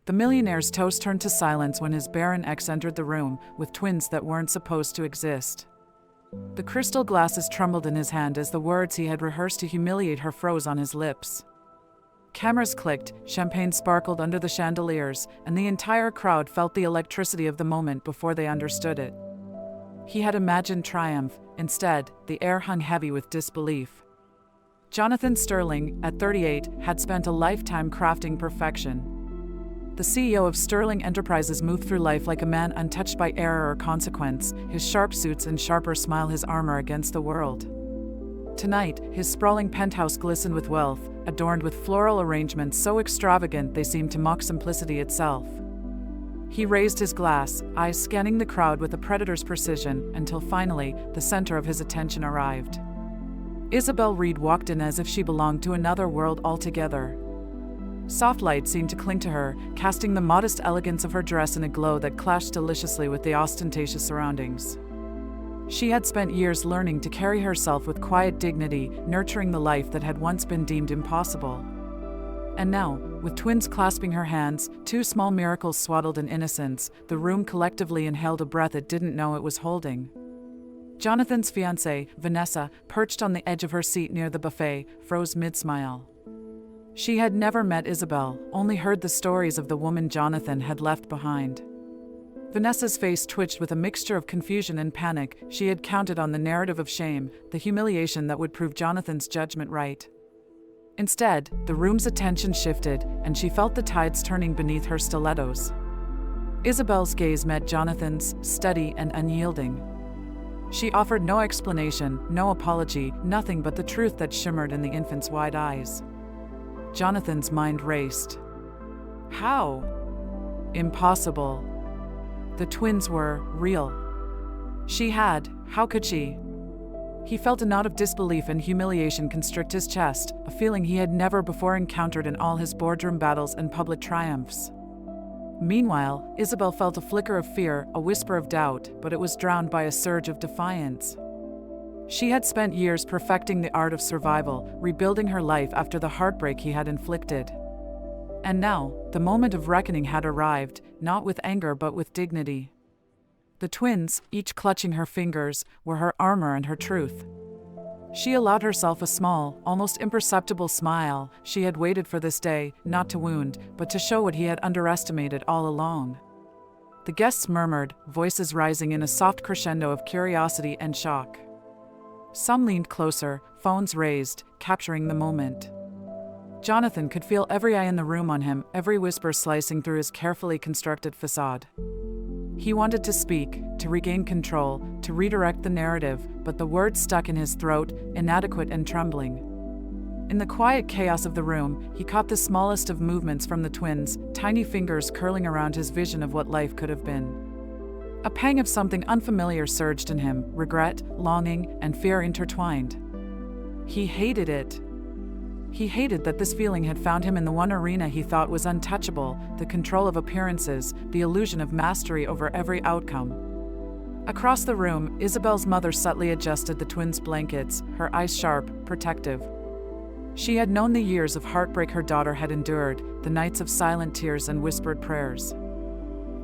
The millionaire's toast turned to silence when his Barren ex entered the room with twins that weren't supposed to exist. The crystal glasses trembled in his hand as the words he had rehearsed to humiliate her froze on his lips. Cameras clicked, champagne sparkled under the chandeliers, and the entire crowd felt the electricity of the moment before they understood it. He had imagined triumph. Instead, the air hung heavy with disbelief. Jonathan Sterling, at 38, had spent a lifetime crafting perfection. The CEO of Sterling Enterprises moved through life like a man untouched by error or consequence, his sharp suits and sharper smile his armor against the world. Tonight, his sprawling penthouse glistened with wealth, adorned with floral arrangements so extravagant they seemed to mock simplicity itself. He raised his glass, eyes scanning the crowd with a predator's precision, until finally, the center of his attention arrived. Isabel Reed walked in as if she belonged to another world altogether. Soft light seemed to cling to her, casting the modest elegance of her dress in a glow that clashed deliciously with the ostentatious surroundings. She had spent years learning to carry herself with quiet dignity, nurturing the life that had once been deemed impossible. And now, with twins clasping her hands, two small miracles swaddled in innocence, the room collectively inhaled a breath it didn't know it was holding. Jonathan's fiancée, Vanessa, perched on the edge of her seat near the buffet, froze mid-smile. She had never met Isabel, only heard the stories of the woman Jonathan had left behind. Vanessa's face twitched with a mixture of confusion and panic. She had counted on the narrative of shame, the humiliation that would prove Jonathan's judgment right. Instead, the room's attention shifted, and she felt the tides turning beneath her stilettos. Isabel's gaze met Jonathan's, steady and unyielding. She offered no explanation, no apology, nothing but the truth that shimmered in the infant's wide eyes. Jonathan's mind raced. How? Impossible. The twins were real. How could she? He felt a knot of disbelief and humiliation constrict his chest, a feeling he had never before encountered in all his boardroom battles and public triumphs. Meanwhile, Isabel felt a flicker of fear, a whisper of doubt, but it was drowned by a surge of defiance. She had spent years perfecting the art of survival, rebuilding her life after the heartbreak he had inflicted. And now, the moment of reckoning had arrived, not with anger but with dignity. The twins, each clutching her fingers, were her armor and her truth. She allowed herself a small, almost imperceptible smile. She had waited for this day, not to wound, but to show what he had underestimated all along. The guests murmured, voices rising in a soft crescendo of curiosity and shock. Some leaned closer, phones raised, capturing the moment. Jonathan could feel every eye in the room on him, every whisper slicing through his carefully constructed facade. He wanted to speak, to regain control, to redirect the narrative, but the words stuck in his throat, inadequate and trembling. In the quiet chaos of the room, he caught the smallest of movements from the twins, tiny fingers curling around his vision of what life could have been. A pang of something unfamiliar surged in him, regret, longing, and fear intertwined. He hated it. He hated that this feeling had found him in the one arena he thought was untouchable, the control of appearances, the illusion of mastery over every outcome. Across the room, Isabel's mother subtly adjusted the twins' blankets, her eyes sharp, protective. She had known the years of heartbreak her daughter had endured, the nights of silent tears and whispered prayers.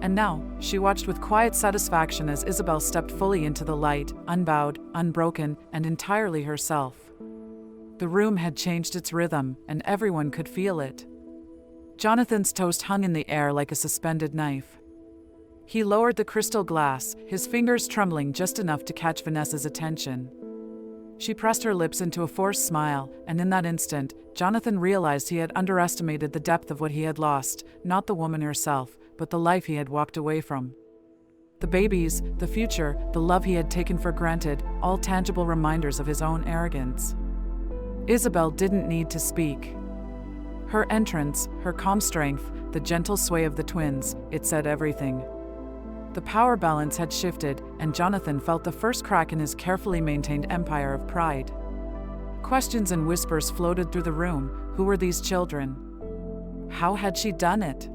And now, she watched with quiet satisfaction as Isabel stepped fully into the light, unbowed, unbroken, and entirely herself. The room had changed its rhythm, and everyone could feel it. Jonathan's toast hung in the air like a suspended knife. He lowered the crystal glass, his fingers trembling just enough to catch Vanessa's attention. She pressed her lips into a forced smile, and in that instant, Jonathan realized he had underestimated the depth of what he had lost, not the woman herself, but the life he had walked away from. The babies, the future, the love he had taken for granted, all tangible reminders of his own arrogance. Isabel didn't need to speak. Her entrance, her calm strength, the gentle sway of the twins, it said everything. The power balance had shifted, and Jonathan felt the first crack in his carefully maintained empire of pride. Questions and whispers floated through the room. Who were these children? How had she done it?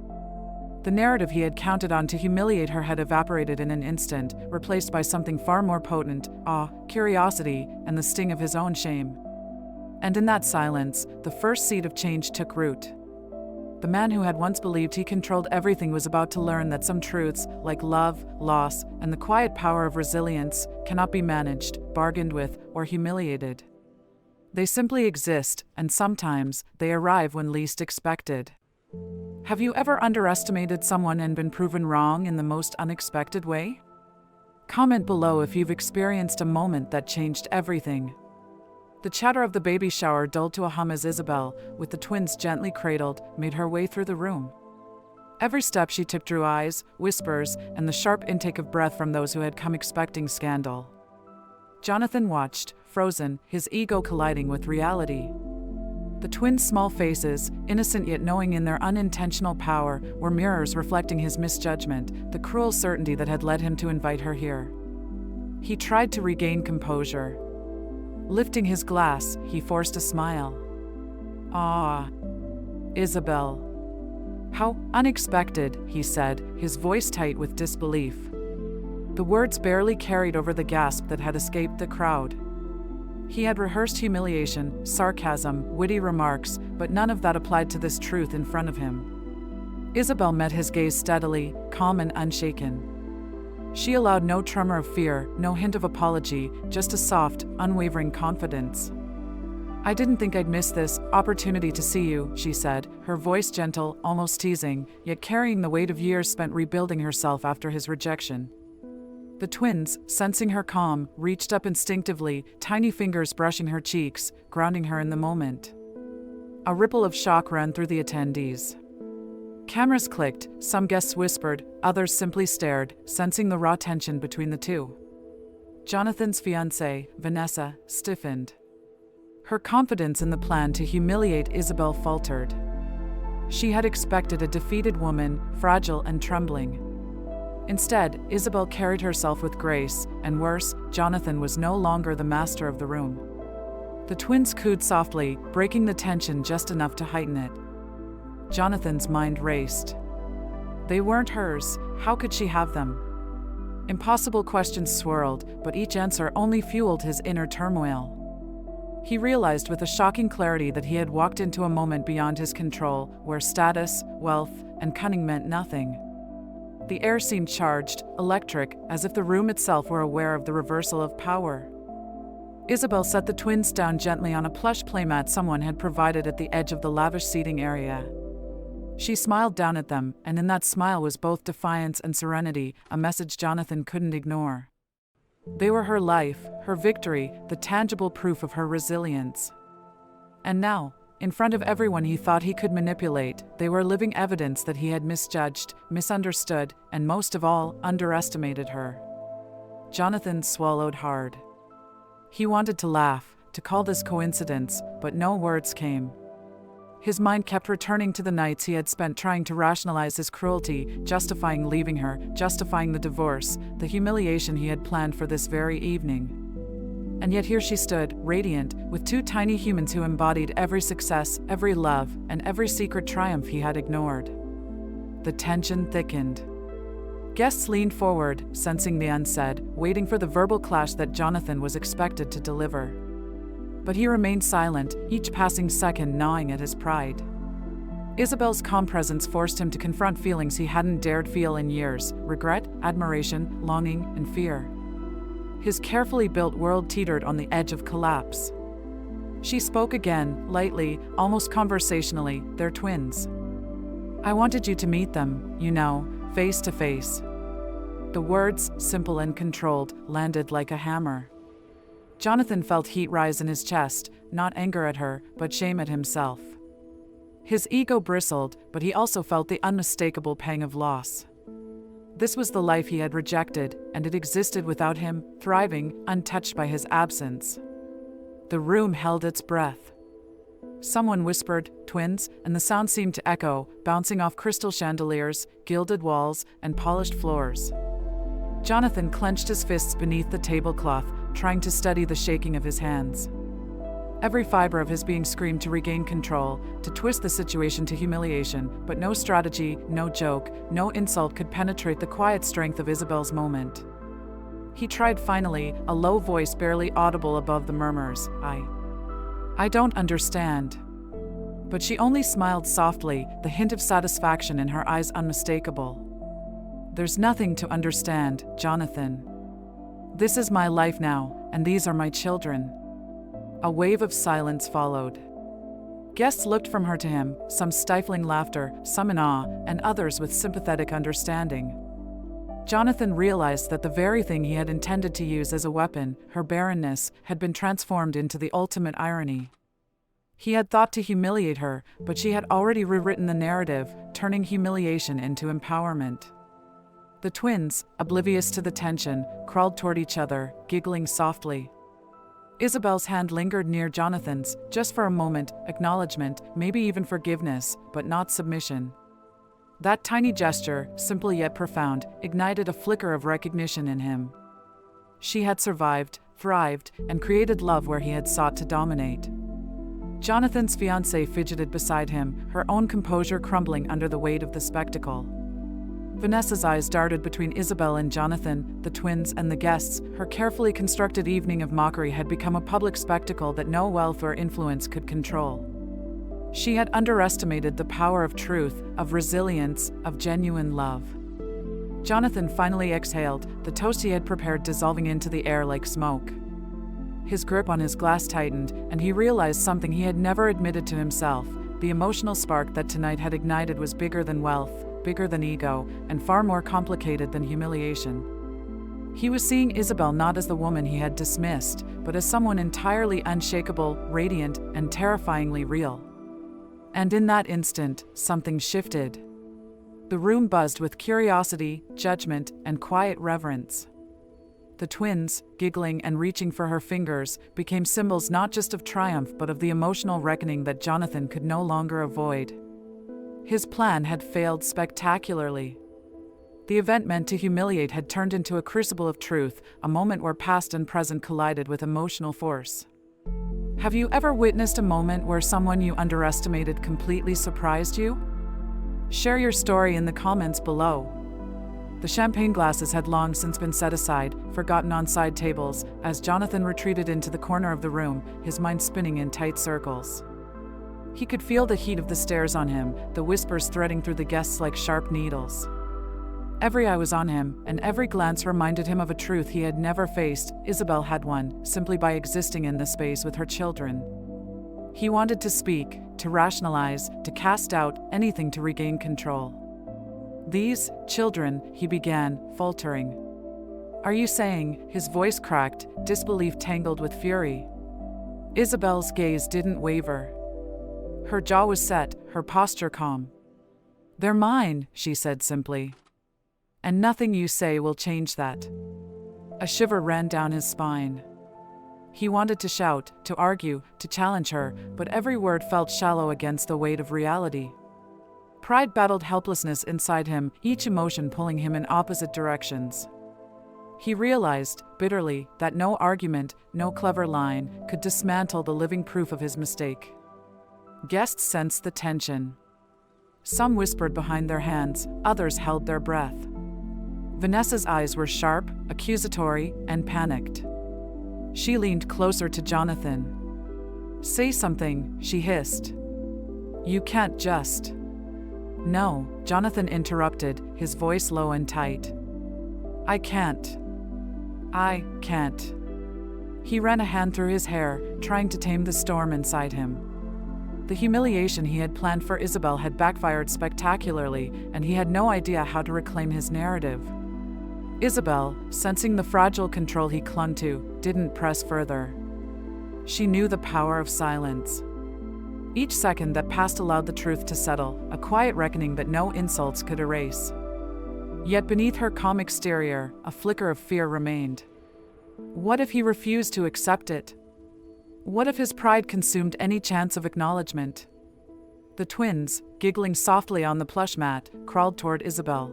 The narrative he had counted on to humiliate her had evaporated in an instant, replaced by something far more potent, awe, curiosity, and the sting of his own shame. And in that silence, the first seed of change took root. The man who had once believed he controlled everything was about to learn that some truths, like love, loss, and the quiet power of resilience, cannot be managed, bargained with, or humiliated. They simply exist, and sometimes they arrive when least expected. Have you ever underestimated someone and been proven wrong in the most unexpected way? Comment below if you've experienced a moment that changed everything. The chatter of the baby shower dulled to a hum as Isabel, with the twins gently cradled, made her way through the room. Every step she took drew eyes, whispers, and the sharp intake of breath from those who had come expecting scandal. Jonathan watched, frozen, his ego colliding with reality. The twins' small faces, innocent yet knowing in their unintentional power, were mirrors reflecting his misjudgment, the cruel certainty that had led him to invite her here. He tried to regain composure. Lifting his glass, he forced a smile. "Ah, Isabel." "How unexpected," he said, his voice tight with disbelief. The words barely carried over the gasp that had escaped the crowd. He had rehearsed humiliation, sarcasm, witty remarks, but none of that applied to this truth in front of him. Isabel met his gaze steadily, calm and unshaken. She allowed no tremor of fear, no hint of apology, just a soft, unwavering confidence. "I didn't think I'd miss this opportunity to see you," she said, her voice gentle, almost teasing, yet carrying the weight of years spent rebuilding herself after his rejection. The twins, sensing her calm, reached up instinctively, tiny fingers brushing her cheeks, grounding her in the moment. A ripple of shock ran through the attendees. Cameras clicked, some guests whispered, others simply stared, sensing the raw tension between the two. Jonathan's fiancée, Vanessa, stiffened. Her confidence in the plan to humiliate Isabel faltered. She had expected a defeated woman, fragile and trembling. Instead, Isabel carried herself with grace, and worse, Jonathan was no longer the master of the room. The twins cooed softly, breaking the tension just enough to heighten it. Jonathan's mind raced. They weren't hers, how could she have them? Impossible questions swirled, but each answer only fueled his inner turmoil. He realized with a shocking clarity that he had walked into a moment beyond his control, where status, wealth, and cunning meant nothing. The air seemed charged, electric, as if the room itself were aware of the reversal of power. Isabel set the twins down gently on a plush playmat someone had provided at the edge of the lavish seating area. She smiled down at them, and in that smile was both defiance and serenity, a message Jonathan couldn't ignore. They were her life, her victory, the tangible proof of her resilience. And now, in front of everyone he thought he could manipulate, they were living evidence that he had misjudged, misunderstood, and most of all, underestimated her. Jonathan swallowed hard. He wanted to laugh, to call this coincidence, but no words came. His mind kept returning to the nights he had spent trying to rationalize his cruelty, justifying leaving her, justifying the divorce, the humiliation he had planned for this very evening. And yet here she stood, radiant, with two tiny humans who embodied every success, every love, and every secret triumph he had ignored. The tension thickened. Guests leaned forward, sensing the unsaid, waiting for the verbal clash that Jonathan was expected to deliver. But he remained silent, each passing second gnawing at his pride. Isabel's calm presence forced him to confront feelings he hadn't dared feel in years: regret, admiration, longing, and fear. His carefully built world teetered on the edge of collapse. She spoke again, lightly, almost conversationally. "They're twins. I wanted you to meet them, you know, face to face." The words, simple and controlled, landed like a hammer. Jonathan felt heat rise in his chest, not anger at her, but shame at himself. His ego bristled, but he also felt the unmistakable pang of loss. This was the life he had rejected, and it existed without him, thriving, untouched by his absence. The room held its breath. Someone whispered, "Twins," and the sound seemed to echo, bouncing off crystal chandeliers, gilded walls, and polished floors. Jonathan clenched his fists beneath the tablecloth, trying to steady the shaking of his hands. Every fiber of his being screamed to regain control, to twist the situation to humiliation, but no strategy, no joke, no insult could penetrate the quiet strength of Isabel's moment. He tried finally, a low voice barely audible above the murmurs. I don't understand." But she only smiled softly, the hint of satisfaction in her eyes unmistakable. "There's nothing to understand, Jonathan. This is my life now, and these are my children." A wave of silence followed. Guests looked from her to him, some stifling laughter, some in awe, and others with sympathetic understanding. Jonathan realized that the very thing he had intended to use as a weapon, her barrenness, had been transformed into the ultimate irony. He had thought to humiliate her, but she had already rewritten the narrative, turning humiliation into empowerment. The twins, oblivious to the tension, crawled toward each other, giggling softly. Isabel's hand lingered near Jonathan's, just for a moment, acknowledgement, maybe even forgiveness, but not submission. That tiny gesture, simple yet profound, ignited a flicker of recognition in him. She had survived, thrived, and created love where he had sought to dominate. Jonathan's fiancée fidgeted beside him, her own composure crumbling under the weight of the spectacle. Vanessa's eyes darted between Isabel and Jonathan, the twins, and the guests. Her carefully constructed evening of mockery had become a public spectacle that no wealth or influence could control. She had underestimated the power of truth, of resilience, of genuine love. Jonathan finally exhaled, the toast he had prepared dissolving into the air like smoke. His grip on his glass tightened, and he realized something he had never admitted to himself. The emotional spark that tonight had ignited was bigger than wealth, bigger than ego, and far more complicated than humiliation. He was seeing Isabel not as the woman he had dismissed, but as someone entirely unshakable, radiant, and terrifyingly real. And in that instant, something shifted. The room buzzed with curiosity, judgment, and quiet reverence. The twins, giggling and reaching for her fingers, became symbols not just of triumph but of the emotional reckoning that Jonathan could no longer avoid. His plan had failed spectacularly. The event meant to humiliate had turned into a crucible of truth, a moment where past and present collided with emotional force. Have you ever witnessed a moment where someone you underestimated completely surprised you? Share your story in the comments below. The champagne glasses had long since been set aside, forgotten on side tables, as Jonathan retreated into the corner of the room, his mind spinning in tight circles. He could feel the heat of the stares on him, the whispers threading through the guests like sharp needles. Every eye was on him, and every glance reminded him of a truth he had never faced. Isabel had won, simply by existing in the space with her children. He wanted to speak, to rationalize, to cast out, anything to regain control. "These children," he began, faltering. "Are you saying?" His voice cracked, disbelief tangled with fury. Isabel's gaze didn't waver. Her jaw was set, her posture calm. "They're mine," she said simply. "And nothing you say will change that." A shiver ran down his spine. He wanted to shout, to argue, to challenge her, but every word felt shallow against the weight of reality. Pride battled helplessness inside him, each emotion pulling him in opposite directions. He realized, bitterly, that no argument, no clever line, could dismantle the living proof of his mistake. Guests sensed the tension. Some whispered behind their hands, others held their breath. Vanessa's eyes were sharp, accusatory, and panicked. She leaned closer to Jonathan. "Say something," she hissed. "You can't just..." "No," Jonathan interrupted, his voice low and tight. I can't. He ran a hand through his hair, trying to tame the storm inside him. The humiliation he had planned for Isabel had backfired spectacularly, and he had no idea how to reclaim his narrative. Isabel, sensing the fragile control he clung to, didn't press further. She knew the power of silence. Each second that passed allowed the truth to settle, a quiet reckoning that no insults could erase. Yet beneath her calm exterior, a flicker of fear remained. What if he refused to accept it? What if his pride consumed any chance of acknowledgement? The twins, giggling softly on the plush mat, crawled toward Isabel.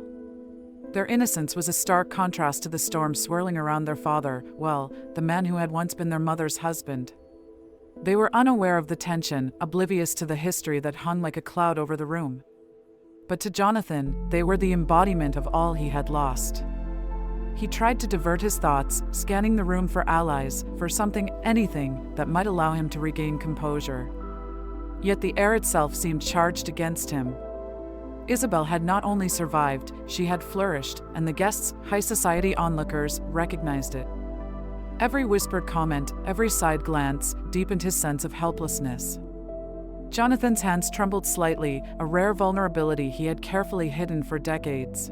Their innocence was a stark contrast to the storm swirling around their father, the man who had once been their mother's husband. They were unaware of the tension, oblivious to the history that hung like a cloud over the room. But to Jonathan, they were the embodiment of all he had lost. He tried to divert his thoughts, scanning the room for allies, for something, anything, that might allow him to regain composure. Yet the air itself seemed charged against him. Isabel had not only survived, she had flourished, and the guests, high society onlookers, recognized it. Every whispered comment, every side glance, deepened his sense of helplessness. Jonathan's hands trembled slightly, a rare vulnerability he had carefully hidden for decades.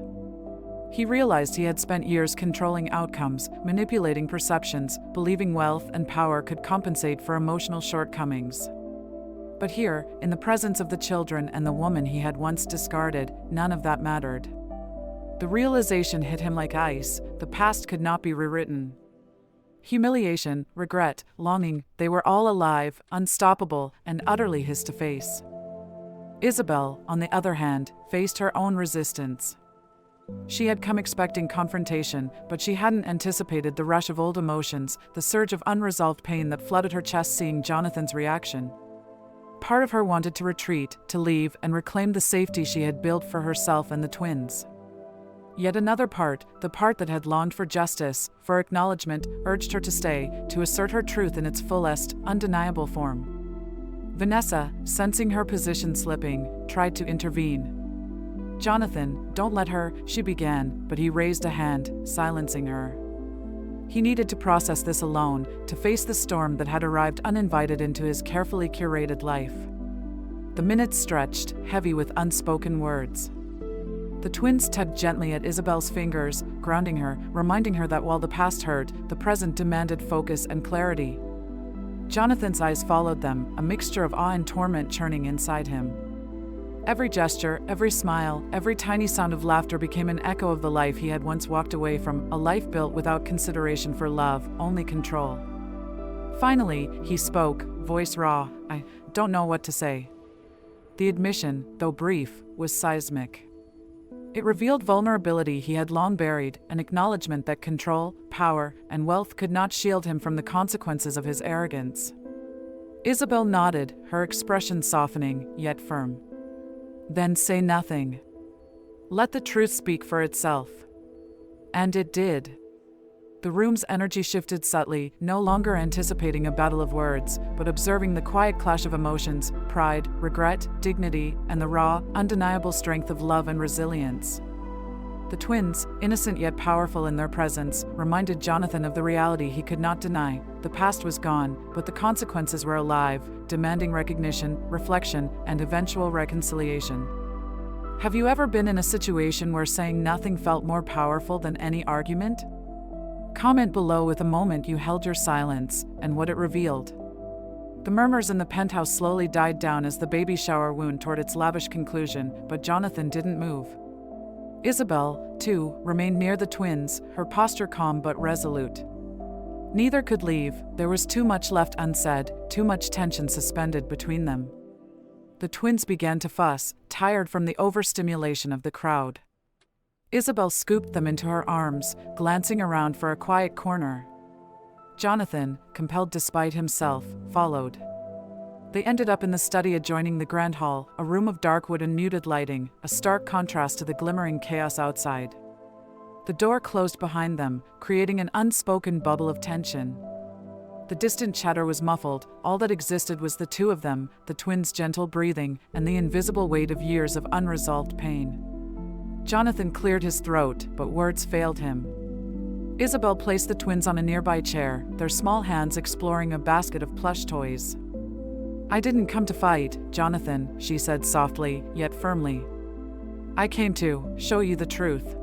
He realized he had spent years controlling outcomes, manipulating perceptions, believing wealth and power could compensate for emotional shortcomings. But here, in the presence of the children and the woman he had once discarded, none of that mattered. The realization hit him like ice: the past could not be rewritten. Humiliation, regret, longing, they were all alive, unstoppable, and utterly his to face. Isabel, on the other hand, faced her own resistance. She had come expecting confrontation, but she hadn't anticipated the rush of old emotions, the surge of unresolved pain that flooded her chest seeing Jonathan's reaction. Part of her wanted to retreat, to leave, and reclaim the safety she had built for herself and the twins. Yet another part, the part that had longed for justice, for acknowledgement, urged her to stay, to assert her truth in its fullest, undeniable form. Vanessa, sensing her position slipping, tried to intervene. "Jonathan, don't let her," she began, but he raised a hand, silencing her. He needed to process this alone, to face the storm that had arrived uninvited into his carefully curated life. The minutes stretched, heavy with unspoken words. The twins tugged gently at Isabel's fingers, grounding her, reminding her that while the past hurt, the present demanded focus and clarity. Jonathan's eyes followed them, a mixture of awe and torment churning inside him. Every gesture, every smile, every tiny sound of laughter became an echo of the life he had once walked away from, a life built without consideration for love, only control. Finally, he spoke, voice raw. "I don't know what to say." The admission, though brief, was seismic. It revealed vulnerability he had long buried, an acknowledgement that control, power, and wealth could not shield him from the consequences of his arrogance. Isabel nodded, her expression softening, yet firm. "Then say nothing. Let the truth speak for itself." And it did. The room's energy shifted subtly, no longer anticipating a battle of words, but observing the quiet clash of emotions, pride, regret, dignity, and the raw, undeniable strength of love and resilience. The twins, innocent yet powerful in their presence, reminded Jonathan of the reality he could not deny. The past was gone, but the consequences were alive, demanding recognition, reflection, and eventual reconciliation. Have you ever been in a situation where saying nothing felt more powerful than any argument? Comment below with a moment you held your silence, and what it revealed. The murmurs in the penthouse slowly died down as the baby shower wound toward its lavish conclusion, but Jonathan didn't move. Isabel, too, remained near the twins, her posture calm but resolute. Neither could leave, there was too much left unsaid, too much tension suspended between them. The twins began to fuss, tired from the overstimulation of the crowd. Isabel scooped them into her arms, glancing around for a quiet corner. Jonathan, compelled despite himself, followed. They ended up in the study adjoining the grand hall, a room of dark wood and muted lighting, a stark contrast to the glimmering chaos outside. The door closed behind them, creating an unspoken bubble of tension. The distant chatter was muffled, all that existed was the two of them, the twins' gentle breathing, and the invisible weight of years of unresolved pain. Jonathan cleared his throat, but words failed him. Isabel placed the twins on a nearby chair, their small hands exploring a basket of plush toys. "I didn't come to fight, Jonathan," she said softly, yet firmly. "I came to show you the truth."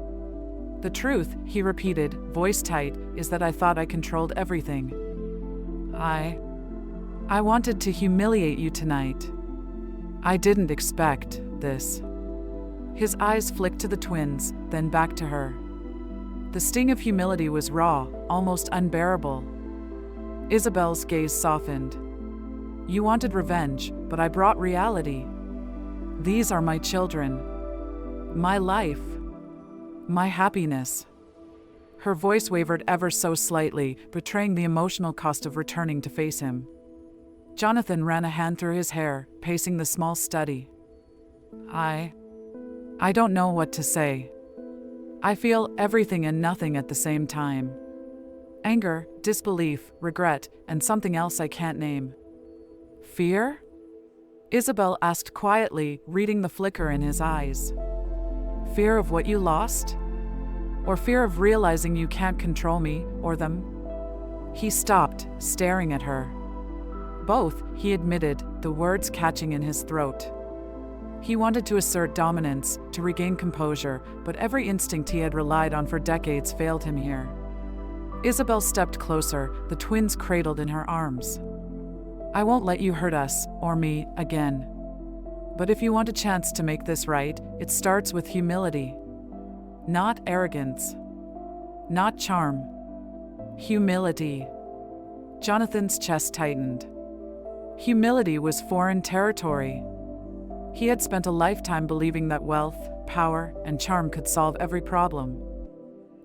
"The truth," he repeated, voice tight, "is that I thought I controlled everything. I wanted to humiliate you tonight. I didn't expect this." His eyes flicked to the twins, then back to her. The sting of humility was raw, almost unbearable. Isabel's gaze softened. "You wanted revenge, but I brought reality. These are my children. My life. My happiness." Her voice wavered ever so slightly, betraying the emotional cost of returning to face him. Jonathan ran a hand through his hair, pacing the small study. I don't know what to say. I feel everything and nothing at the same time. Anger, disbelief, regret, and something else I can't name. Fear? Isabel asked quietly, reading the flicker in his eyes. Fear of what you lost? Or fear of realizing you can't control me or them? He stopped, staring at her. Both, he admitted, the words catching in his throat. He wanted to assert dominance, to regain composure, but every instinct he had relied on for decades failed him here. Isabel stepped closer, the twins cradled in her arms. I won't let you hurt us, or me, again. But if you want a chance to make this right, it starts with humility. Not arrogance. Not charm. Humility. Jonathan's chest tightened. Humility was foreign territory. He had spent a lifetime believing that wealth, power, and charm could solve every problem.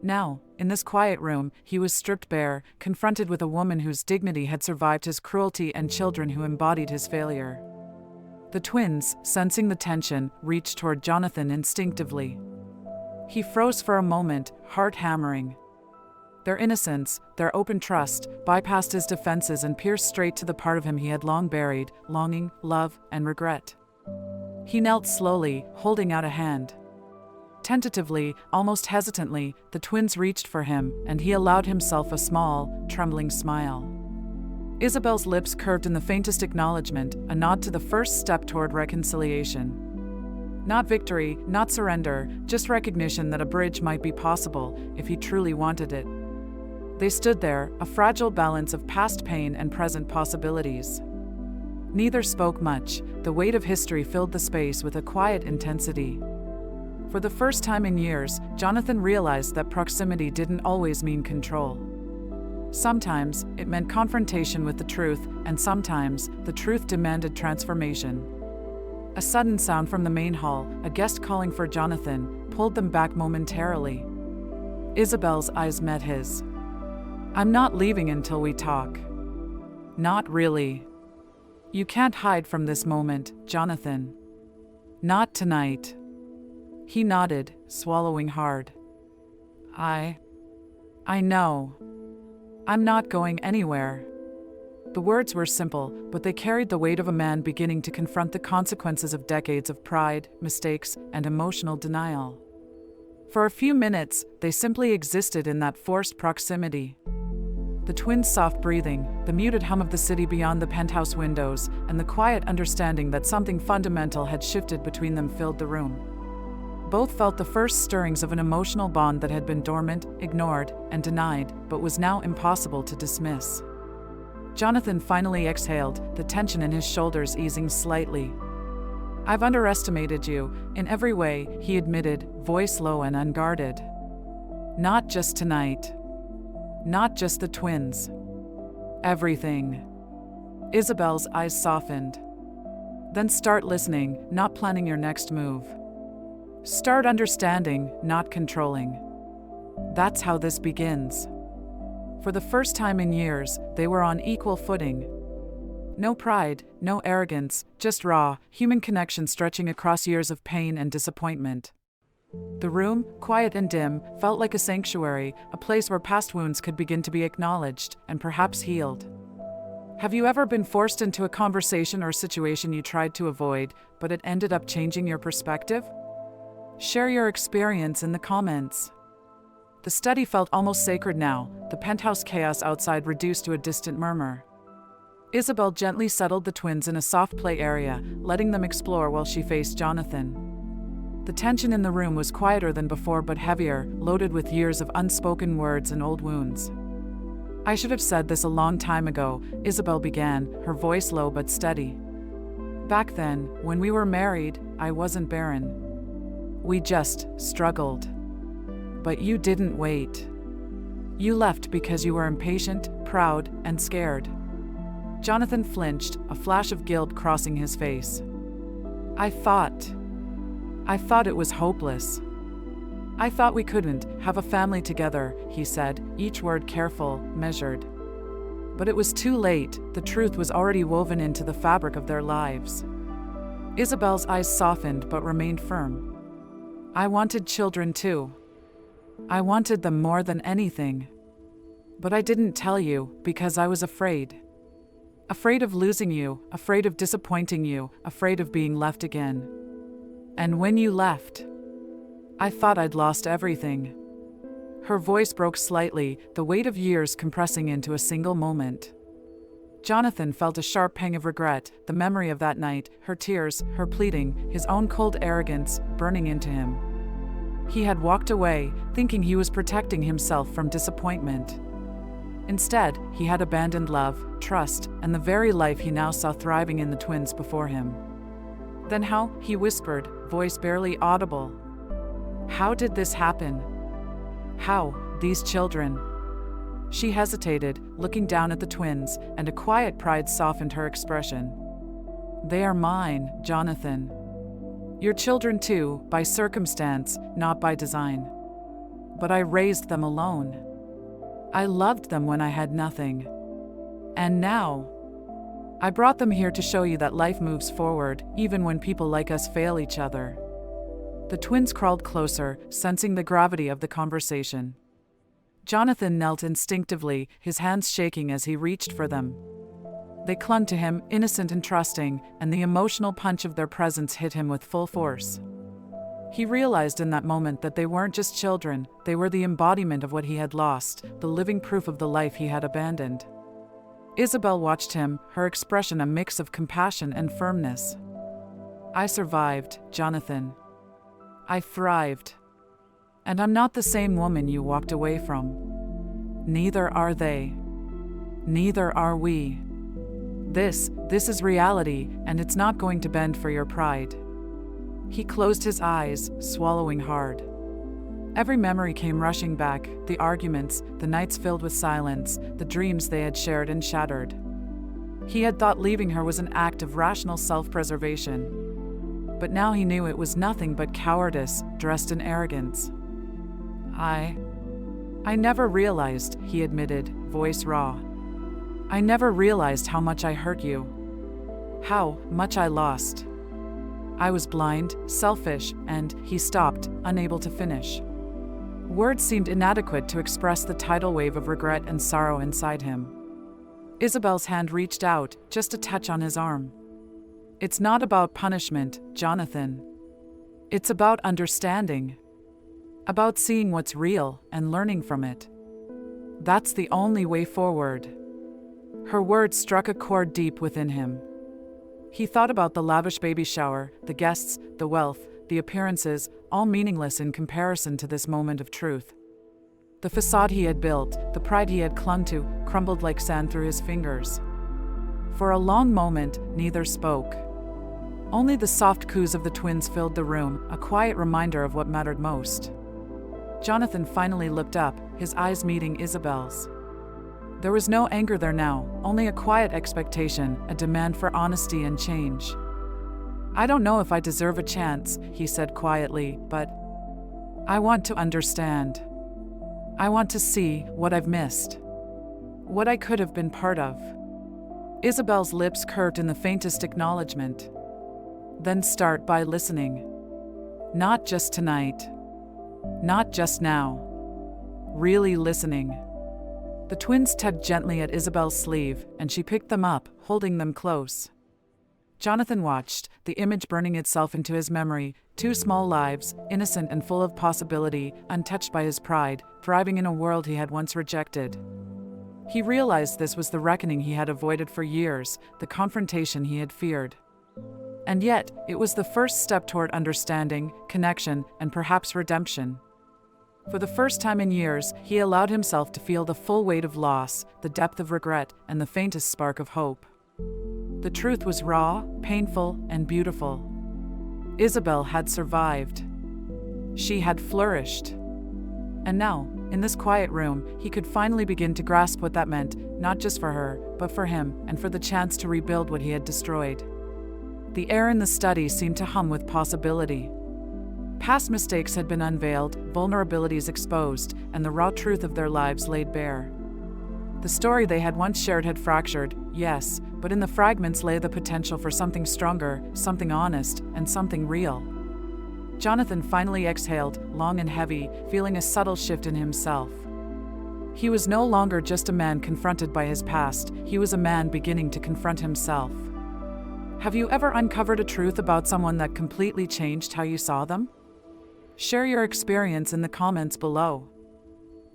Now, in this quiet room, he was stripped bare, confronted with a woman whose dignity had survived his cruelty and children who embodied his failure. The twins, sensing the tension, reached toward Jonathan instinctively. He froze for a moment, heart hammering. Their innocence, their open trust, bypassed his defenses and pierced straight to the part of him he had long buried, longing, love, and regret. He knelt slowly, holding out a hand. Tentatively, almost hesitantly, the twins reached for him, and he allowed himself a small, trembling smile. Isabel's lips curved in the faintest acknowledgement, a nod to the first step toward reconciliation. Not victory, not surrender, just recognition that a bridge might be possible, if he truly wanted it. They stood there, a fragile balance of past pain and present possibilities. Neither spoke much. The weight of history filled the space with a quiet intensity. For the first time in years, Jonathan realized that proximity didn't always mean control. Sometimes, it meant confrontation with the truth, and sometimes, the truth demanded transformation. A sudden sound from the main hall, a guest calling for Jonathan, pulled them back momentarily. Isabel's eyes met his. I'm not leaving until we talk. Not really. You can't hide from this moment, Jonathan. Not tonight. He nodded, swallowing hard. I know. I'm not going anywhere. The words were simple, but they carried the weight of a man beginning to confront the consequences of decades of pride, mistakes, and emotional denial. For a few minutes, they simply existed in that forced proximity. The twins' soft breathing, the muted hum of the city beyond the penthouse windows, and the quiet understanding that something fundamental had shifted between them filled the room. Both felt the first stirrings of an emotional bond that had been dormant, ignored, and denied, but was now impossible to dismiss. Jonathan finally exhaled, the tension in his shoulders easing slightly. I've underestimated you, in every way, he admitted, voice low and unguarded. Not just tonight. Not just the twins. Everything. Isabel's eyes softened. Then start listening, not planning your next move. Start understanding, not controlling. That's how this begins. For the first time in years, they were on equal footing. No pride, no arrogance, just raw, human connection stretching across years of pain and disappointment. The room, quiet and dim, felt like a sanctuary, a place where past wounds could begin to be acknowledged and perhaps healed. Have you ever been forced into a conversation or situation you tried to avoid, but it ended up changing your perspective? Share your experience in the comments. The study felt almost sacred now, the penthouse chaos outside reduced to a distant murmur. Isabel gently settled the twins in a soft play area, letting them explore while she faced Jonathan. The tension in the room was quieter than before but heavier, loaded with years of unspoken words and old wounds. I should have said this a long time ago, Isabel began, her voice low but steady. Back then, when we were married, I wasn't barren. We just struggled. But you didn't wait. You left because you were impatient, proud, and scared. Jonathan flinched, a flash of guilt crossing his face. I thought it was hopeless. I thought we couldn't have a family together, he said, each word careful, measured. But it was too late, the truth was already woven into the fabric of their lives. Isabel's eyes softened but remained firm. I wanted children too. I wanted them more than anything. But I didn't tell you, because I was afraid. Afraid of losing you, afraid of disappointing you, afraid of being left again. And when you left, I thought I'd lost everything." Her voice broke slightly, the weight of years compressing into a single moment. Jonathan felt a sharp pang of regret, the memory of that night, her tears, her pleading, his own cold arrogance, burning into him. He had walked away, thinking he was protecting himself from disappointment. Instead, he had abandoned love, trust, and the very life he now saw thriving in the twins before him. "Then how?" he whispered, voice barely audible. "How did this happen? How, these children?" She hesitated, looking down at the twins, and a quiet pride softened her expression. "They are mine, Jonathan. Your children too, by circumstance, not by design. But I raised them alone. I loved them when I had nothing. And now, I brought them here to show you that life moves forward, even when people like us fail each other." The twins crawled closer, sensing the gravity of the conversation. Jonathan knelt instinctively, his hands shaking as he reached for them. They clung to him, innocent and trusting, and the emotional punch of their presence hit him with full force. He realized in that moment that they weren't just children, they were the embodiment of what he had lost, the living proof of the life he had abandoned. Isabel watched him, her expression a mix of compassion and firmness. "I survived, Jonathan. I thrived. And I'm not the same woman you walked away from. Neither are they. Neither are we. This is reality, and it's not going to bend for your pride." He closed his eyes, swallowing hard. Every memory came rushing back, the arguments, the nights filled with silence, the dreams they had shared and shattered. He had thought leaving her was an act of rational self-preservation. But now he knew it was nothing but cowardice, dressed in arrogance. I never realized," he admitted, voice raw. "I never realized how much I hurt you. How much I lost. I was blind, selfish, and," he stopped, unable to finish. Words seemed inadequate to express the tidal wave of regret and sorrow inside him. Isabel's hand reached out, just a touch on his arm. "It's not about punishment, Jonathan. It's about understanding. About seeing what's real and learning from it. That's the only way forward." Her words struck a chord deep within him. He thought about the lavish baby shower, the guests, the wealth, the appearances, all meaningless in comparison to this moment of truth. The facade he had built, the pride he had clung to, crumbled like sand through his fingers. For a long moment, neither spoke. Only the soft coos of the twins filled the room, a quiet reminder of what mattered most. Jonathan finally looked up, his eyes meeting Isabel's. There was no anger there now, only a quiet expectation, a demand for honesty and change. "I don't know if I deserve a chance," he said quietly, "but I want to understand. I want to see what I've missed. What I could have been part of." Isabel's lips curved in the faintest acknowledgement. "Then start by listening. Not just tonight. Not just now. Really listening." The twins tugged gently at Isabel's sleeve, and she picked them up, holding them close. Jonathan watched, the image burning itself into his memory, two small lives, innocent and full of possibility, untouched by his pride, thriving in a world he had once rejected. He realized this was the reckoning he had avoided for years, the confrontation he had feared. And yet, it was the first step toward understanding, connection, and perhaps redemption. For the first time in years, he allowed himself to feel the full weight of loss, the depth of regret, and the faintest spark of hope. The truth was raw, painful, and beautiful. Isabel had survived. She had flourished. And now, in this quiet room, he could finally begin to grasp what that meant, not just for her, but for him, and for the chance to rebuild what he had destroyed. The air in the study seemed to hum with possibility. Past mistakes had been unveiled, vulnerabilities exposed, and the raw truth of their lives laid bare. The story they had once shared had fractured, yes, but in the fragments lay the potential for something stronger, something honest, and something real. Jonathan finally exhaled, long and heavy, feeling a subtle shift in himself. He was no longer just a man confronted by his past, he was a man beginning to confront himself. Have you ever uncovered a truth about someone that completely changed how you saw them? Share your experience in the comments below.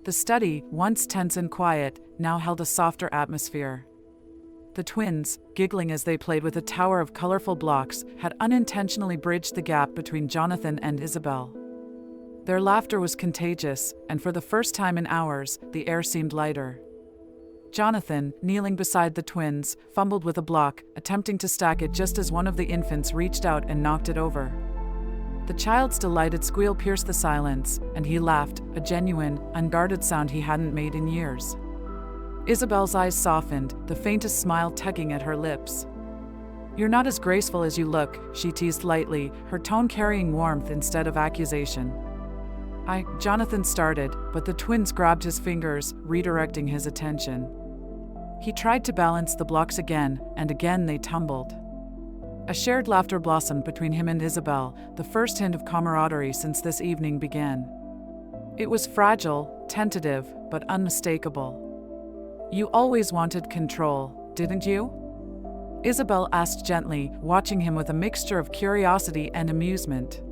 The study, once tense and quiet, now held a softer atmosphere. The twins, giggling as they played with a tower of colorful blocks, had unintentionally bridged the gap between Jonathan and Isabel. Their laughter was contagious, and for the first time in hours, the air seemed lighter. Jonathan, kneeling beside the twins, fumbled with a block, attempting to stack it just as one of the infants reached out and knocked it over. The child's delighted squeal pierced the silence, and he laughed, a genuine, unguarded sound he hadn't made in years. Isabel's eyes softened, the faintest smile tugging at her lips. "You're not as graceful as you look," she teased lightly, her tone carrying warmth instead of accusation. Jonathan started, but the twins grabbed his fingers, redirecting his attention. He tried to balance the blocks again, and again they tumbled. A shared laughter blossomed between him and Isabel, the first hint of camaraderie since this evening began. It was fragile, tentative, but unmistakable. "You always wanted control, didn't you?" Isabel asked gently, watching him with a mixture of curiosity and amusement.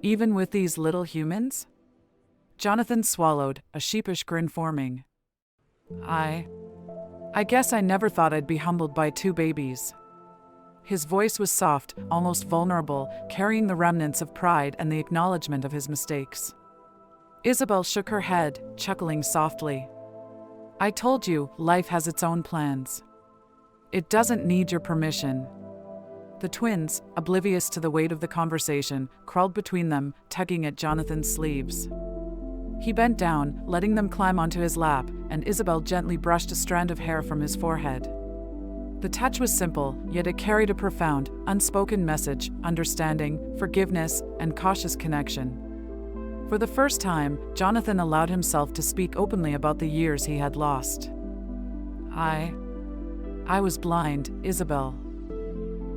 "Even with these little humans?" Jonathan swallowed, a sheepish grin forming. I guess I never thought I'd be humbled by two babies." His voice was soft, almost vulnerable, carrying the remnants of pride and the acknowledgement of his mistakes. Isabel shook her head, chuckling softly. "I told you, life has its own plans. It doesn't need your permission." The twins, oblivious to the weight of the conversation, crawled between them, tugging at Jonathan's sleeves. He bent down, letting them climb onto his lap, and Isabel gently brushed a strand of hair from his forehead. The touch was simple, yet it carried a profound, unspoken message: understanding, forgiveness, and cautious connection. For the first time, Jonathan allowed himself to speak openly about the years he had lost. I was blind, Isabel.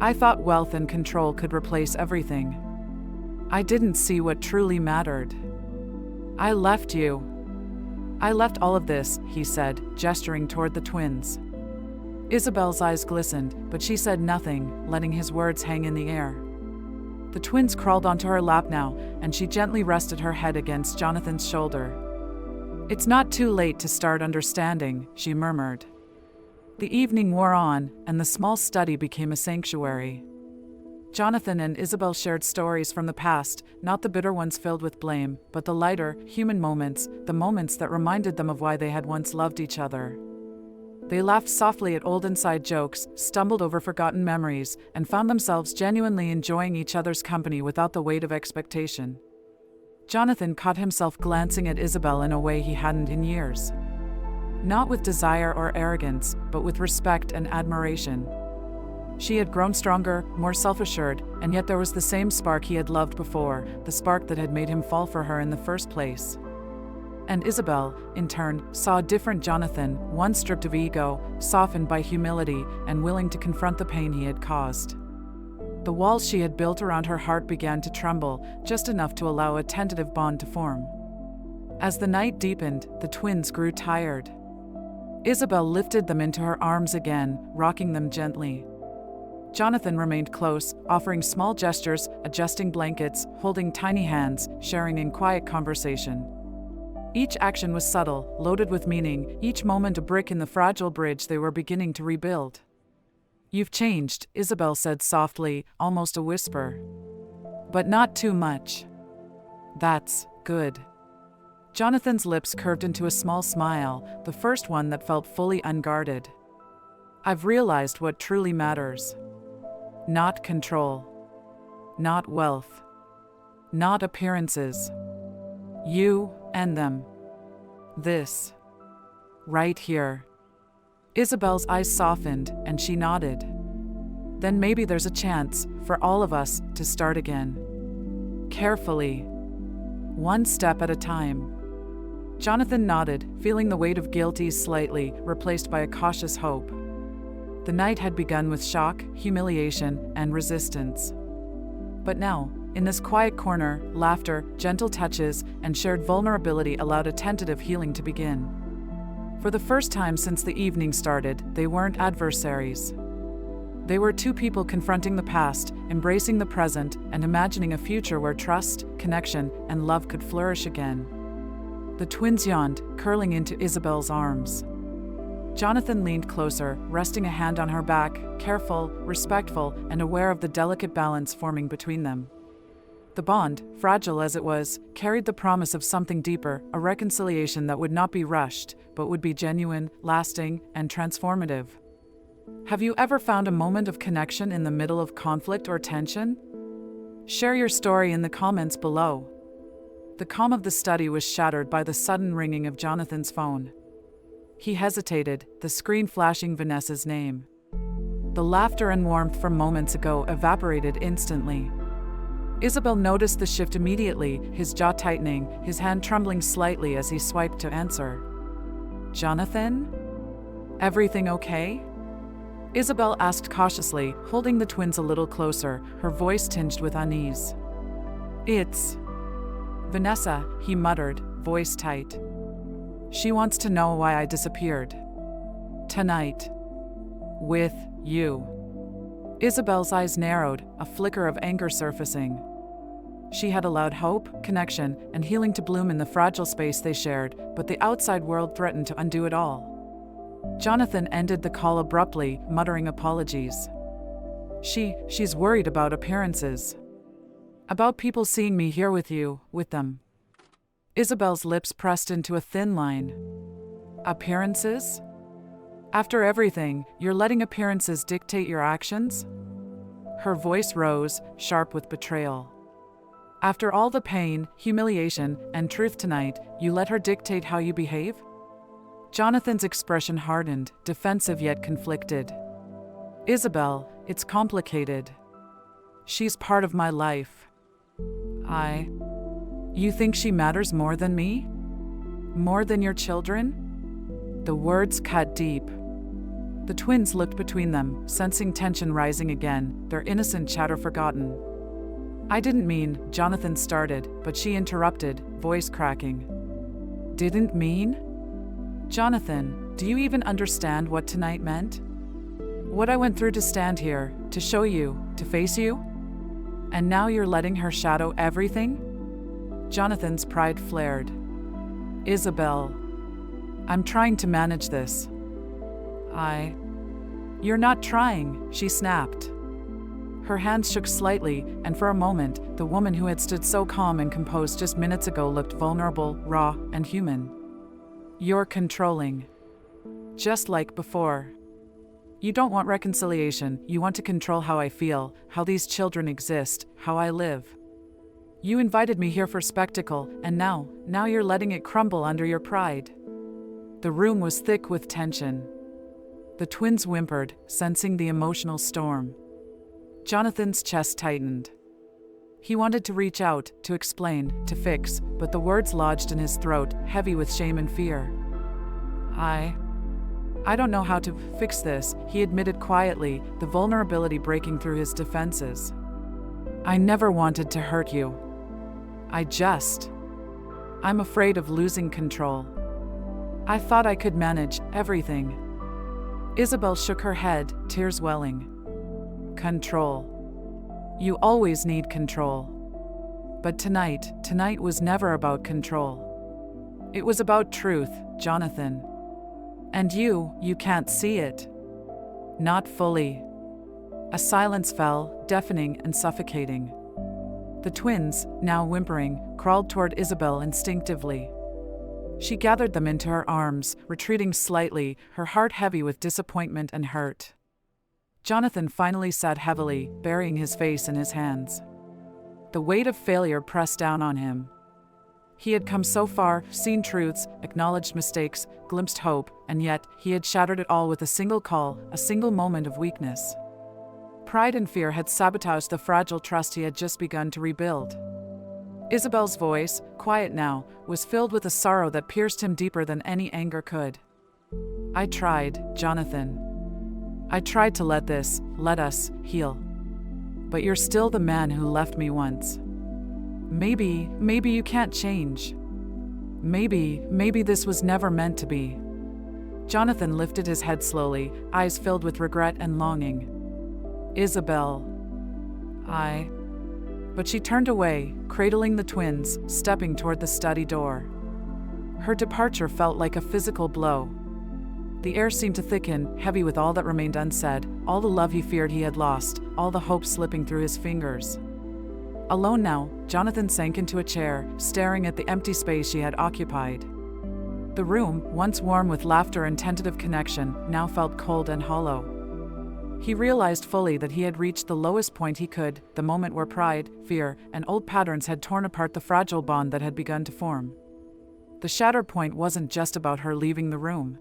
I thought wealth and control could replace everything. I didn't see what truly mattered. I left you. I left all of this," he said, gesturing toward the twins. Isabel's eyes glistened, but she said nothing, letting his words hang in the air. The twins crawled onto her lap now, and she gently rested her head against Jonathan's shoulder. "It's not too late to start understanding," she murmured. The evening wore on, and the small study became a sanctuary. Jonathan and Isabel shared stories from the past, not the bitter ones filled with blame, but the lighter, human moments, the moments that reminded them of why they had once loved each other. They laughed softly at old inside jokes, stumbled over forgotten memories, and found themselves genuinely enjoying each other's company without the weight of expectation. Jonathan caught himself glancing at Isabel in a way he hadn't in years. Not with desire or arrogance, but with respect and admiration. She had grown stronger, more self-assured, and yet there was the same spark he had loved before, the spark that had made him fall for her in the first place. And Isabel, in turn, saw a different Jonathan, one stripped of ego, softened by humility, and willing to confront the pain he had caused. The walls she had built around her heart began to tremble, just enough to allow a tentative bond to form. As the night deepened, the twins grew tired. Isabel lifted them into her arms again, rocking them gently. Jonathan remained close, offering small gestures, adjusting blankets, holding tiny hands, sharing in quiet conversation. Each action was subtle, loaded with meaning, each moment a brick in the fragile bridge they were beginning to rebuild. "You've changed," Isabel said softly, almost a whisper. "But not too much." "That's good." Jonathan's lips curved into a small smile, the first one that felt fully unguarded. "I've realized what truly matters. Not control. Not wealth. Not appearances. You and them. This. Right here." Isabel's eyes softened, and she nodded. "Then maybe there's a chance, for all of us, to start again. Carefully. One step at a time." Jonathan nodded, feeling the weight of guilt ease slightly, replaced by a cautious hope. The night had begun with shock, humiliation, and resistance. But now, in this quiet corner, laughter, gentle touches, and shared vulnerability allowed a tentative healing to begin. For the first time since the evening started, they weren't adversaries. They were two people confronting the past, embracing the present, and imagining a future where trust, connection, and love could flourish again. The twins yawned, curling into Isabel's arms. Jonathan leaned closer, resting a hand on her back, careful, respectful, and aware of the delicate balance forming between them. The bond, fragile as it was, carried the promise of something deeper, a reconciliation that would not be rushed, but would be genuine, lasting, and transformative. Have you ever found a moment of connection in the middle of conflict or tension? Share your story in the comments below. The calm of the study was shattered by the sudden ringing of Jonathan's phone. He hesitated, the screen flashing Vanessa's name. The laughter and warmth from moments ago evaporated instantly. Isabel noticed the shift immediately, his jaw tightening, his hand trembling slightly as he swiped to answer. "Jonathan? Everything okay?" Isabel asked cautiously, holding the twins a little closer, her voice tinged with unease. "It's Vanessa," he muttered, voice tight. "She wants to know why I disappeared. Tonight. With you." Isabel's eyes narrowed, a flicker of anger surfacing. She had allowed hope, connection, and healing to bloom in the fragile space they shared, but the outside world threatened to undo it all. Jonathan ended the call abruptly, muttering apologies. She's worried about appearances. About people seeing me here with you, with them." Isabel's lips pressed into a thin line. "Appearances? After everything, you're letting appearances dictate your actions?" Her voice rose, sharp with betrayal. "After all the pain, humiliation, and truth tonight, you let her dictate how you behave?" Jonathan's expression hardened, defensive yet conflicted. "Isabel, it's complicated. She's part of my life. You think she matters more than me? More than your children?" The words cut deep. The twins looked between them, sensing tension rising again, their innocent chatter forgotten. "I didn't mean," Jonathan started, but she interrupted, voice cracking. "Didn't mean? Jonathan, do you even understand what tonight meant? What I went through to stand here, to show you, to face you? And now you're letting her shadow everything?" Jonathan's pride flared. "Isabel, I'm trying to manage this." You're not trying," she snapped. Her hands shook slightly, and for a moment, the woman who had stood so calm and composed just minutes ago looked vulnerable, raw, and human. "You're controlling. Just like before. You don't want reconciliation, you want to control how I feel, how these children exist, how I live. You invited me here for spectacle, and now you're letting it crumble under your pride." The room was thick with tension. The twins whimpered, sensing the emotional storm. Jonathan's chest tightened. He wanted to reach out, to explain, to fix, but the words lodged in his throat, heavy with shame and fear. I don't know how to fix this," he admitted quietly, the vulnerability breaking through his defenses. "I never wanted to hurt you. I'm afraid of losing control. I thought I could manage everything." Isabel shook her head, tears welling. "Control. You always need control. But tonight was never about control. It was about truth, Jonathan. And you can't see it. Not fully." A silence fell, deafening and suffocating. The twins, now whimpering, crawled toward Isabel instinctively. She gathered them into her arms, retreating slightly, her heart heavy with disappointment and hurt. Jonathan finally sat heavily, burying his face in his hands. The weight of failure pressed down on him. He had come so far, seen truths, acknowledged mistakes, glimpsed hope, and yet he had shattered it all with a single call, a single moment of weakness. Pride and fear had sabotaged the fragile trust he had just begun to rebuild. Isabel's voice, quiet now, was filled with a sorrow that pierced him deeper than any anger could. "I tried, Jonathan. I tried to let us heal. But you're still the man who left me once. Maybe you can't change. Maybe this was never meant to be. Jonathan lifted his head slowly, eyes filled with regret and longing. Isabel. But she turned away, cradling the twins, stepping toward the study door. Her departure felt like a physical blow. The air seemed to thicken, heavy with all that remained unsaid, all the love he feared he had lost, all the hope slipping through his fingers. Alone now, Jonathan sank into a chair, staring at the empty space she had occupied. The room, once warm with laughter and tentative connection, now felt cold and hollow. He realized fully that he had reached the lowest point he could, the moment where pride, fear, and old patterns had torn apart the fragile bond that had begun to form. The shatter point wasn't just about her leaving the room.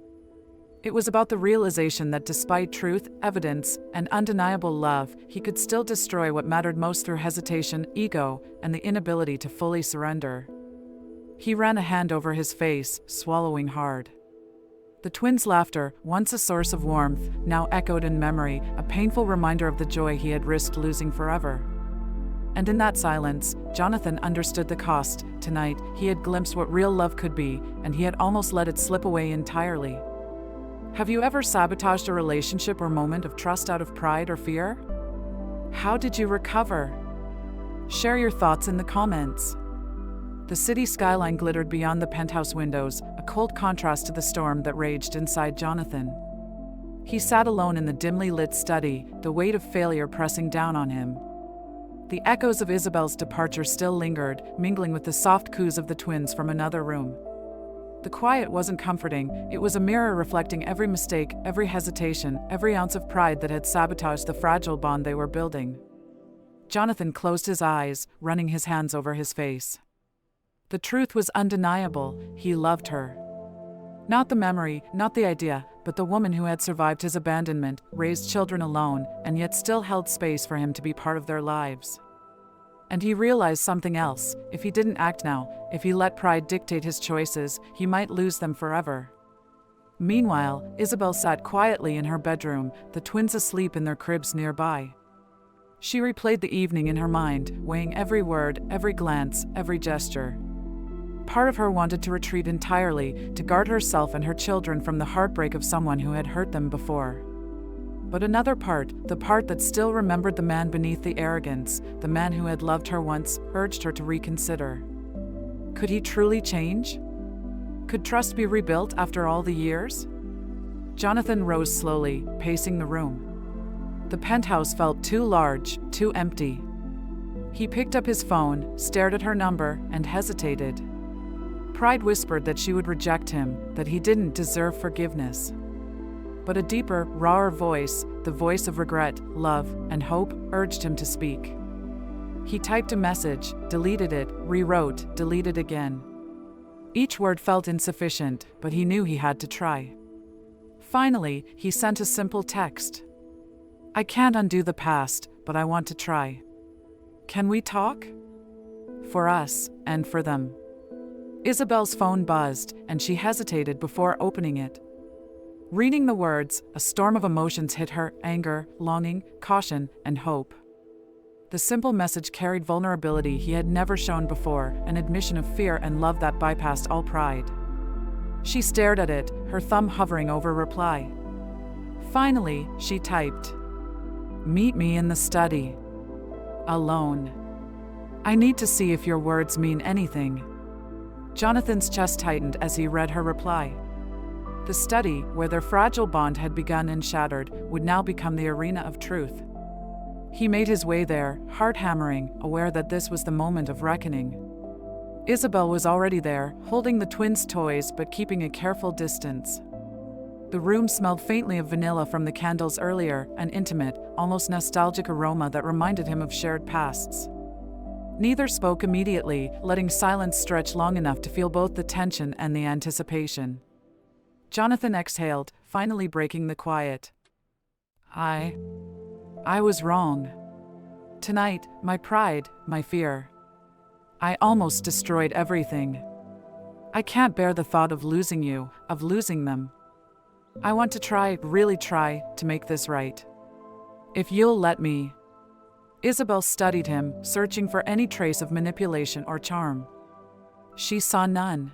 It was about the realization that despite truth, evidence, and undeniable love, he could still destroy what mattered most through hesitation, ego, and the inability to fully surrender. He ran a hand over his face, swallowing hard. The twins' laughter, once a source of warmth, now echoed in memory, a painful reminder of the joy he had risked losing forever. And in that silence, Jonathan understood the cost. Tonight, he had glimpsed what real love could be, and he had almost let it slip away entirely. Have you ever sabotaged a relationship or moment of trust out of pride or fear? How did you recover? Share your thoughts in the comments. The city skyline glittered beyond the penthouse windows, a cold contrast to the storm that raged inside Jonathan. He sat alone in the dimly lit study, the weight of failure pressing down on him. The echoes of Isabel's departure still lingered, mingling with the soft coos of the twins from another room. The quiet wasn't comforting, it was a mirror reflecting every mistake, every hesitation, every ounce of pride that had sabotaged the fragile bond they were building. Jonathan closed his eyes, running his hands over his face. The truth was undeniable, he loved her. Not the memory, not the idea, but the woman who had survived his abandonment, raised children alone, and yet still held space for him to be part of their lives. And he realized something else: if he didn't act now, if he let pride dictate his choices, he might lose them forever. Meanwhile, Isabel sat quietly in her bedroom, the twins asleep in their cribs nearby. She replayed the evening in her mind, weighing every word, every glance, every gesture. Part of her wanted to retreat entirely, to guard herself and her children from the heartbreak of someone who had hurt them before. But another part, the part that still remembered the man beneath the arrogance, the man who had loved her once, urged her to reconsider. Could he truly change? Could trust be rebuilt after all the years? Jonathan rose slowly, pacing the room. The penthouse felt too large, too empty. He picked up his phone, stared at her number, and hesitated. Pride whispered that she would reject him, that he didn't deserve forgiveness. But a deeper, rawer voice, the voice of regret, love, and hope, urged him to speak. He typed a message, deleted it, rewrote, deleted again. Each word felt insufficient, but he knew he had to try. Finally, he sent a simple text. I can't undo the past, but I want to try. Can we talk? For us, and for them. Isabel's phone buzzed, and she hesitated before opening it. Reading the words, a storm of emotions hit her: anger, longing, caution, and hope. The simple message carried vulnerability he had never shown before, an admission of fear and love that bypassed all pride. She stared at it, her thumb hovering over reply. Finally, she typed, "Meet me in the study. Alone. I need to see if your words mean anything." Jonathan's chest tightened as he read her reply. The study, where their fragile bond had begun and shattered, would now become the arena of truth. He made his way there, heart hammering, aware that this was the moment of reckoning. Isabel was already there, holding the twins' toys but keeping a careful distance. The room smelled faintly of vanilla from the candles earlier, an intimate, almost nostalgic aroma that reminded him of shared pasts. Neither spoke immediately, letting silence stretch long enough to feel both the tension and the anticipation. Jonathan exhaled, finally breaking the quiet. I was wrong. Tonight, my pride, my fear. I almost destroyed everything. I can't bear the thought of losing you, of losing them. I want to try, really try, to make this right. If you'll let me. Isabel studied him, searching for any trace of manipulation or charm. She saw none.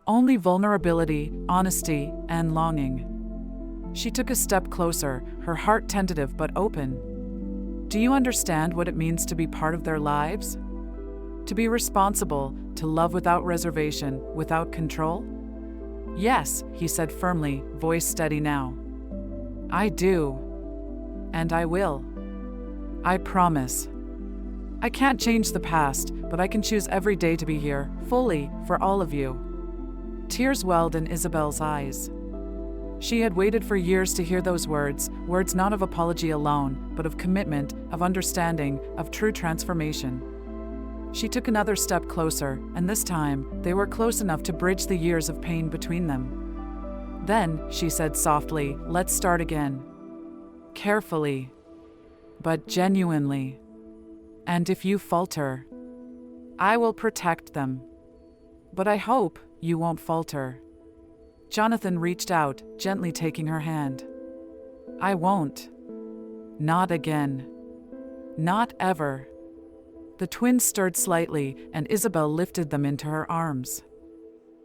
Only vulnerability, honesty, and longing. She took a step closer, her heart tentative but open. Do you understand what it means to be part of their lives? To be responsible, to love without reservation, without control? Yes, he said firmly, voice steady now. I do. And I will. I promise. I can't change the past, but I can choose every day to be here, fully, for all of you. Tears welled in Isabel's eyes. She had waited for years to hear those words not of apology alone, but of commitment, of understanding, of true transformation. She took another step closer, and this time, they were close enough to bridge the years of pain between them. Then, she said softly, let's start again. Carefully, but genuinely. And if you falter, I will protect them. But I hope you won't falter. Jonathan reached out, gently taking her hand. I won't. Not again. Not ever. The twins stirred slightly, and Isabel lifted them into her arms.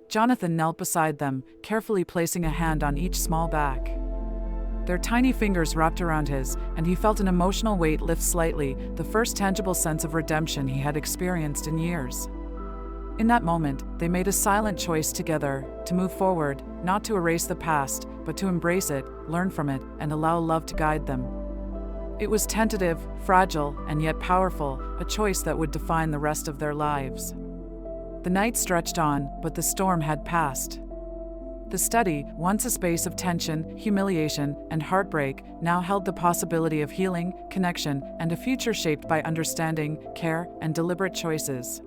Jonathan knelt beside them, carefully placing a hand on each small back. Their tiny fingers wrapped around his, and he felt an emotional weight lift slightly, the first tangible sense of redemption he had experienced in years. In that moment, they made a silent choice together, to move forward, not to erase the past, but to embrace it, learn from it, and allow love to guide them. It was tentative, fragile, and yet powerful, a choice that would define the rest of their lives. The night stretched on, but the storm had passed. The study, once a space of tension, humiliation, and heartbreak, now held the possibility of healing, connection, and a future shaped by understanding, care, and deliberate choices.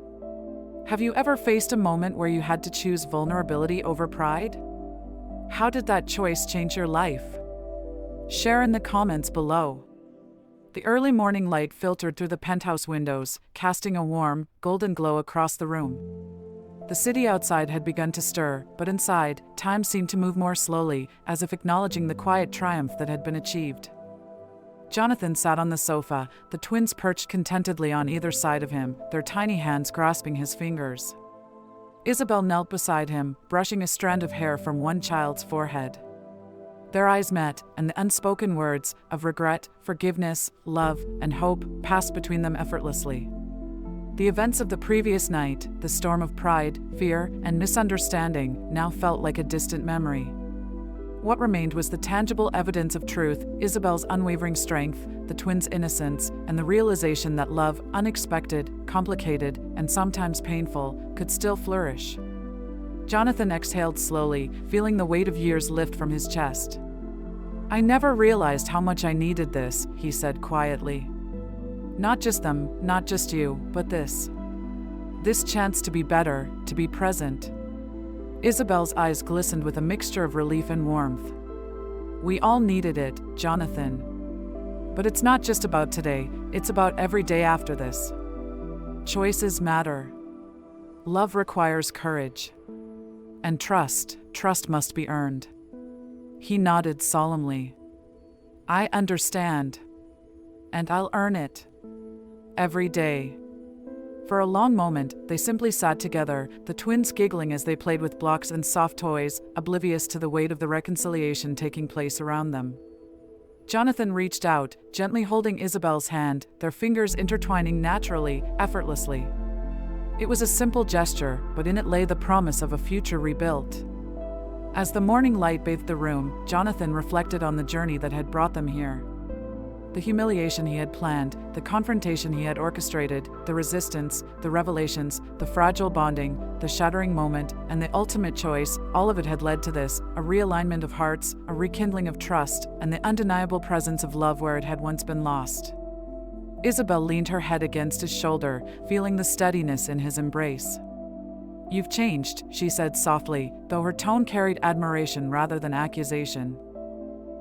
Have you ever faced a moment where you had to choose vulnerability over pride? How did that choice change your life? Share in the comments below. The early morning light filtered through the penthouse windows, casting a warm, golden glow across the room. The city outside had begun to stir, but inside, time seemed to move more slowly, as if acknowledging the quiet triumph that had been achieved. Jonathan sat on the sofa, the twins perched contentedly on either side of him, their tiny hands grasping his fingers. Isabel knelt beside him, brushing a strand of hair from one child's forehead. Their eyes met, and the unspoken words of regret, forgiveness, love, and hope passed between them effortlessly. The events of the previous night, the storm of pride, fear, and misunderstanding, now felt like a distant memory. What remained was the tangible evidence of truth, Isabel's unwavering strength, the twins' innocence, and the realization that love, unexpected, complicated, and sometimes painful, could still flourish. Jonathan exhaled slowly, feeling the weight of years lift from his chest. I never realized how much I needed this, he said quietly. Not just them, not just you, but this. This chance to be better, to be present. Isabel's eyes glistened with a mixture of relief and warmth. We all needed it, Jonathan. But it's not just about today, it's about every day after this. Choices matter. Love requires courage. And trust must be earned. He nodded solemnly. I understand. And I'll earn it. Every day. For a long moment, they simply sat together, the twins giggling as they played with blocks and soft toys, oblivious to the weight of the reconciliation taking place around them. Jonathan reached out, gently holding Isabel's hand, their fingers intertwining naturally, effortlessly. It was a simple gesture, but in it lay the promise of a future rebuilt. As the morning light bathed the room, Jonathan reflected on the journey that had brought them here. The humiliation he had planned, the confrontation he had orchestrated, the resistance, the revelations, the fragile bonding, the shattering moment, and the ultimate choice, all of it had led to this, a realignment of hearts, a rekindling of trust, and the undeniable presence of love where it had once been lost. Isabel leaned her head against his shoulder, feeling the steadiness in his embrace. You've changed, she said softly, though her tone carried admiration rather than accusation.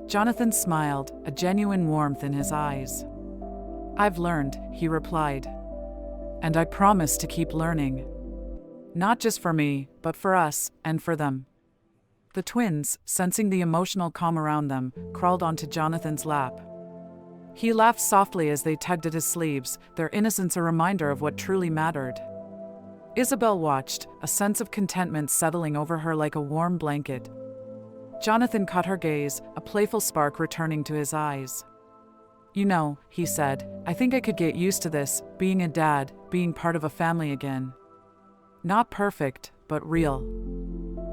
Jonathan smiled, a genuine warmth in his eyes. I've learned, he replied. And I promise to keep learning. Not just for me, but for us, and for them. The twins, sensing the emotional calm around them, crawled onto Jonathan's lap. He laughed softly as they tugged at his sleeves, their innocence a reminder of what truly mattered. Isabel watched, a sense of contentment settling over her like a warm blanket. Jonathan caught her gaze, a playful spark returning to his eyes. "You know," he said, "I think I could get used to this, being a dad, being part of a family again. Not perfect, but real."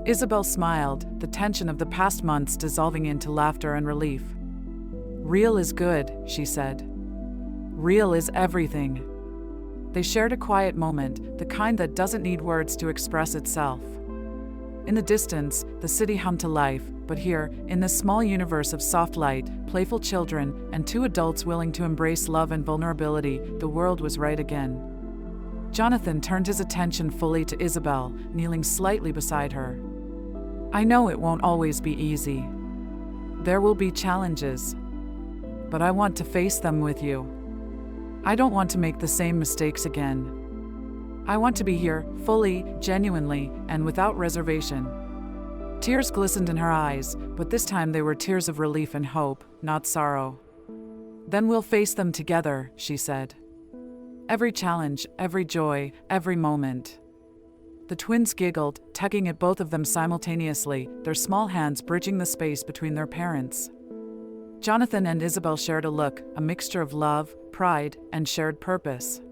Isabel smiled, the tension of the past months dissolving into laughter and relief. "Real is good," she said. "Real is everything." They shared a quiet moment, the kind that doesn't need words to express itself. In the distance, the city hummed to life, but here, in this small universe of soft light, playful children, and two adults willing to embrace love and vulnerability, the world was right again. Jonathan turned his attention fully to Isabel, kneeling slightly beside her. "I know it won't always be easy. There will be challenges. But I want to face them with you. I don't want to make the same mistakes again. I want to be here, fully, genuinely, and without reservation." Tears glistened in her eyes, but this time they were tears of relief and hope, not sorrow. "Then we'll face them together," she said. "Every challenge, every joy, every moment." The twins giggled, tugging at both of them simultaneously, their small hands bridging the space between their parents. Jonathan and Isabel shared a look, a mixture of love, pride, and shared purpose.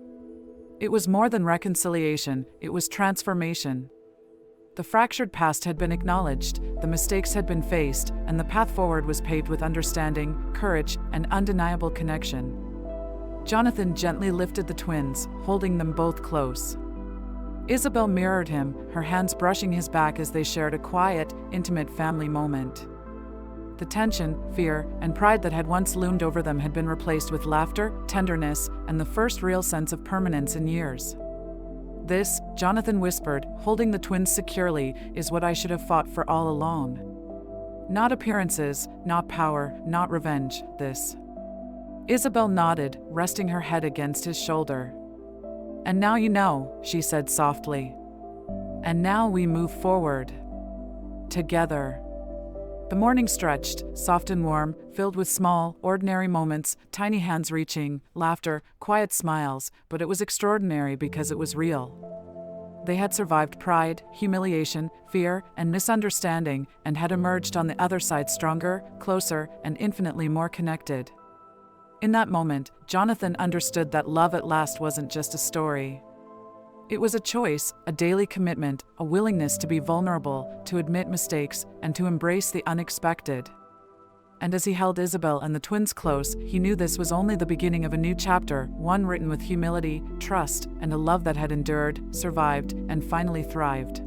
It was more than reconciliation, it was transformation. The fractured past had been acknowledged, the mistakes had been faced, and the path forward was paved with understanding, courage, and undeniable connection. Jonathan gently lifted the twins, holding them both close. Isabel mirrored him, her hands brushing his back as they shared a quiet, intimate family moment. The tension, fear, and pride that had once loomed over them had been replaced with laughter, tenderness, and the first real sense of permanence in years. "This," Jonathan whispered, holding the twins securely, "is what I should have fought for all along. Not appearances, not power, not revenge, this." Isabel nodded, resting her head against his shoulder. "And now you know," she said softly. "And now we move forward. Together." The morning stretched, soft and warm, filled with small, ordinary moments, tiny hands reaching, laughter, quiet smiles, but it was extraordinary because it was real. They had survived pride, humiliation, fear, and misunderstanding, and had emerged on the other side stronger, closer, and infinitely more connected. In that moment, Jonathan understood that love at last wasn't just a story. It was a choice, a daily commitment, a willingness to be vulnerable, to admit mistakes, and to embrace the unexpected. And as he held Isabel and the twins close, he knew this was only the beginning of a new chapter, one written with humility, trust, and a love that had endured, survived, and finally thrived.